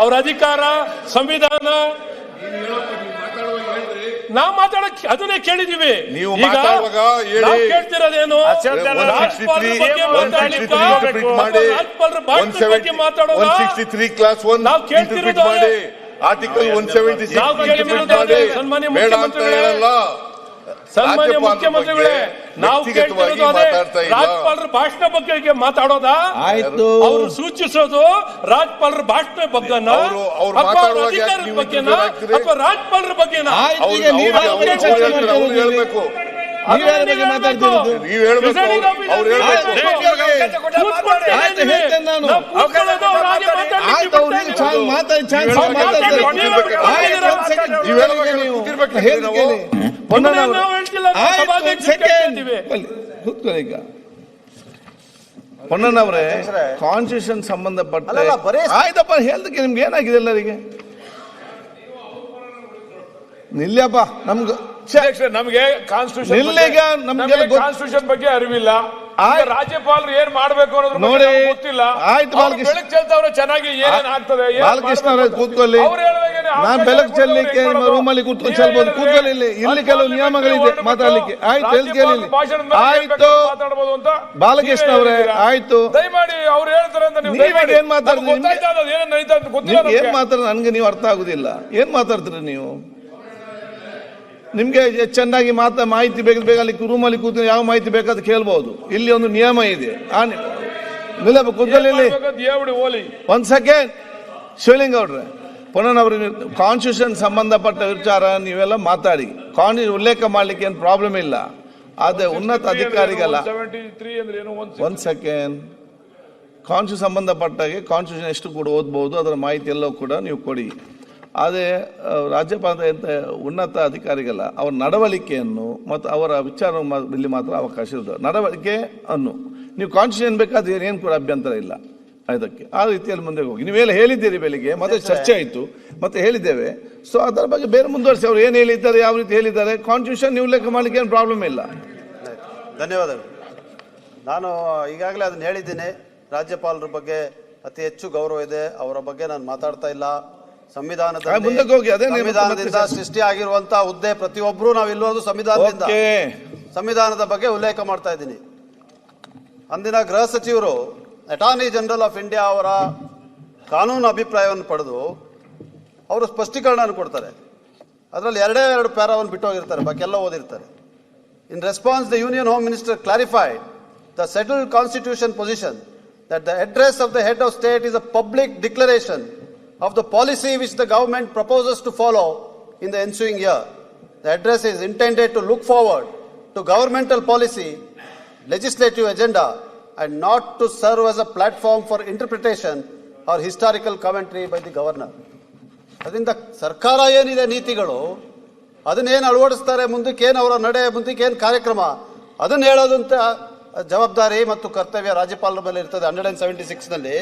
ಅವರ ಅಧಿಕಾರ ಸಂವಿಧಾನ ನಾವು ಮಾತಾಡಕ್ಕೆ ಅದನ್ನೇ ಕೇಳಿದೀವಿ. ನೀವು ಮಾತಾಡುವಾಗ ಕೇಳ್ತಿರೋದೇನು ನಾವು ಕೇಳ್ತಿರೋದು ಆರ್ಟಿಕಲ್ 176 ಸನ್ಮಾನ್ಯ ಮುಖ್ಯಮಂತ್ರಿಗಳೇ, ನಾವು ಕೇಳ್ತಿರೋದು ಅದೇ. ರಾಜ್ಯಪಾಲರ ಭಾಷಣ ಬಗ್ಗೆ ಮಾತಾಡೋದಾ? ಅವರು ಸೂಚಿಸೋದು ರಾಜ್ಯಪಾಲರ ಭಾಷಣ ಬಗ್ಗೆನಾ ಅಧಿಕಾರದ ಬಗ್ಗೆನಾ ಅಥವಾ ರಾಜ್ಯಪಾಲರ ಬಗ್ಗೆನಾ? ಹೇಳ್ಬೇಕು. ಪೊನ್ನಣ್ಣವರೇ, ಕಾನ್ಸ್ಟಿಟ್ಯೂಷನ್ ಸಂಬಂಧಪಟ್ಟ ಆಯ್ತಪ್ಪ ಹೇಳ್ದಕ್ಕೆ ನಿಮ್ಗೆ ಏನಾಗಿದೆ ಎಲ್ಲರಿಗೆ? ನಿಲ್ಲಪ್ಪ, ನಮ್ಗೆ ಕಾನ್ಸ್ಟಿಟ್ಯೂಷನ್ ಬಗ್ಗೆ ಅರಿವಿಲ್ಲ. ರಾಜ್ಯಪಾಲರು ಏನ್ ಮಾಡ್ಬೇಕು ಅನ್ನೋದ್ರ ನೋಡಿ ಗೊತ್ತಿಲ್ಲ. ಆಯ್ತು, ಬೆಳಕು ಚೆಲ್ತವ್ರೆ ಚೆನ್ನಾಗಿ ಏನೇನ್ ಆಗ್ತದೆ. ಬಾಲಕೃಷ್ಣ ಅವರೇ ಕೂತ್ಕೊಳ್ಳಿ, ನಾನ್ ಬೆಳಕು ಚೆಲ್ಲಲಿಕ್ಕೆ ರೂಮಲ್ಲಿ ಕೂತ್ಕೊಂಡು ಚೆಲ್ಬಹುದು. ಕೂತ್ಕೊಳ್ಳಿ, ಇಲ್ಲಿ ಕೆಲವು ನಿಯಮಗಳಿದೆ ಮಾತಾಡ್ಲಿಕ್ಕೆ. ಆಯ್ತು, ಕೇಳಿ. ಆಯ್ತು ಬಾಲಕೃಷ್ಣ ಅವರೇ, ಆಯ್ತು. ದಯಮಾಡಿ ಅವ್ರು ಹೇಳ್ತಾರೆ ಅಂತ ಏನ್ ಮಾತಾಡ್ತೀರಿ? ಏನ್ ಮಾತಾಡ ನನ್ಗೆ ನೀವು ಅರ್ಥ ಆಗುದಿಲ್ಲ. ಏನ್ ಮಾತಾಡ್ತೀರಿ ನೀವು? ನಿಮ್ಗೆ ಚೆನ್ನಾಗಿ ಮಾಹಿತಿ ಬೇಗ ಅಲ್ಲಿ ರೂಮಲ್ಲಿ ಕೂತ್ಕೊಂಡು ಯಾವ ಮಾಹಿತಿ ಬೇಕಾದ ಕೇಳ್ಬಹುದು. ಇಲ್ಲಿ ಒಂದು ನಿಯಮ ಇದೆ. ಕೂತ್ಕೊಳ್ಳಿ. ಒಂದ್ ಸೆಕೆಂಡ್ ಶಿವಲಿಂಗ ಅವ್ರೆ, ಪುನಃ ಕಾನ್ಸ್ಟಿಟ್ಯೂಷನ್ ಸಂಬಂಧಪಟ್ಟ ವಿಚಾರ ನೀವೆಲ್ಲ ಮಾತಾಡಿ. ಕಾನ್ಸ್ಟಿಟ್ಯೂಷನ್ ಉಲ್ಲೇಖ ಮಾಡ್ಲಿಕ್ಕೆ ಏನು ಪ್ರಾಬ್ಲಮ್ ಇಲ್ಲ. ಅದೇ ಉನ್ನತ ಅಧಿಕಾರಿಗಲ್ಲ. ಒಂದ್ ಸೆಕೆಂಡ್. ಕಾನ್ಸ್ಟಿಟ್ಯೂಷನ್ ಸಂಬಂಧಪಟ್ಟಾಗೆ ಕಾನ್ಸ್ಟಿಟ್ಯೂಷನ್ ಎಷ್ಟು ಕೂಡ ಓದ್ಬಹುದು, ಅದರ ಮಾಹಿತಿ ಎಲ್ಲವೂ ಕೂಡ ನೀವು ಕೊಡಿ. ಅದೇ ರಾಜ್ಯಪಾಲ ಉನ್ನತ ಅಧಿಕಾರಿಗಲ್ಲ, ಅವರ ನಡವಳಿಕೆಯನ್ನು ಮತ್ತು ಅವರ ವಿಚಾರ ಇಲ್ಲಿ ಮಾತ್ರ ಅವಕಾಶ ಇರೋದು. ನಡವಳಿಕೆ ಅನ್ನು ನೀವು ಕಾನ್ಸ್ಟಿಟ್ಯೂಷನ್ ಬೇಕಾದ್ರೆ ಏನು ಕೂಡ ಅಭ್ಯಂತರ ಇಲ್ಲ. ಅದಕ್ಕೆ ಆ ರೀತಿಯಲ್ಲಿ ಮುಂದೆ ಹೋಗಿ. ನೀವೆಲ್ಲ ಹೇಳಿದ್ದೀರಿ ಬೆಳಿಗ್ಗೆ, ಮತ್ತೆ ಚರ್ಚೆ ಆಯಿತು, ಮತ್ತೆ ಹೇಳಿದ್ದೇವೆ. ಸೊ ಅದರ ಬಗ್ಗೆ ಬೇರೆ ಮುಂದುವರಿಸಿ. ಅವ್ರು ಏನು ಹೇಳಿದ್ದಾರೆ, ಯಾವ ರೀತಿ ಹೇಳಿದ್ದಾರೆ, ಕಾನ್ಸ್ಟಿಟ್ಯೂಷನ್ ನೀವು ಲೆಕ್ಕ ಮಾಡಲಿಕ್ಕೆ ಏನು ಪ್ರಾಬ್ಲಮ್ ಇಲ್ಲ. ಧನ್ಯವಾದಗಳು. ನಾನು ಈಗಾಗಲೇ ಅದನ್ನ ಹೇಳಿದ್ದೀನಿ. ರಾಜ್ಯಪಾಲರ ಬಗ್ಗೆ ಅತಿ ಹೆಚ್ಚು ಗೌರವ ಇದೆ, ಅವರ ಬಗ್ಗೆ ನಾನು ಮಾತಾಡ್ತಾ ಇಲ್ಲ. ಸಂವಿಧಾನದಿಂದ ಸೃಷ್ಟಿ ಆಗಿರುವಂತಹ ಹುದ್ದೆ ಪ್ರತಿಯೊಬ್ಬರು ನಾವು ಇಲ್ಲೋದು ಸಂವಿಧಾನದ ಬಗ್ಗೆ ಉಲ್ಲೇಖ ಮಾಡ್ತಾ ಇದ್ದೀನಿ. ಅಂದಿನ ಗೃಹ ಸಚಿವರು ಅಟಾರ್ನಿ ಜನರಲ್ ಆಫ್ ಇಂಡಿಯಾ ಅವರ ಕಾನೂನು ಅಭಿಪ್ರಾಯವನ್ನು ಪಡೆದು ಅವರು ಸ್ಪಷ್ಟೀಕರಣ ಕೊಡ್ತಾರೆ. ಅದರಲ್ಲಿ ಎರಡು ಪ್ಯಾರಾವನ್ನು ಬಿಟ್ಟು ಹೋಗಿರ್ತಾರೆ, ಬಾಕಿ ಎಲ್ಲ ಓದಿರ್ತಾರೆ. ಇನ್ response the union home minister clarified the settled constitution position that the address of the head of state is a public declaration of the policy which the government proposes to follow in the ensuing year. The address is intended to look forward to governmental policy, legislative agenda, and not to serve as a platform for interpretation or historical commentary by the governor. ಅದರಿಂದ ಸರ್ಕಾರ ಏನಿದೆ ನೀತಿಗಳು ಅದನ್ನೇನು ಅಳವಡಿಸ್ತಾರೆ, ಮುಂದಕ್ಕೇನು ಅವರ ನಡೆ, ಮುಂದಕ್ಕೇನು ಕಾರ್ಯಕ್ರಮ, ಅದನ್ನು ಹೇಳೋದಂತ ಜವಾಬ್ದಾರಿ ಮತ್ತು ಕರ್ತವ್ಯ ರಾಜ್ಯಪಾಲರ ಮೇಲೆ ಇರ್ತದೆ. 176 ನಲ್ಲಿ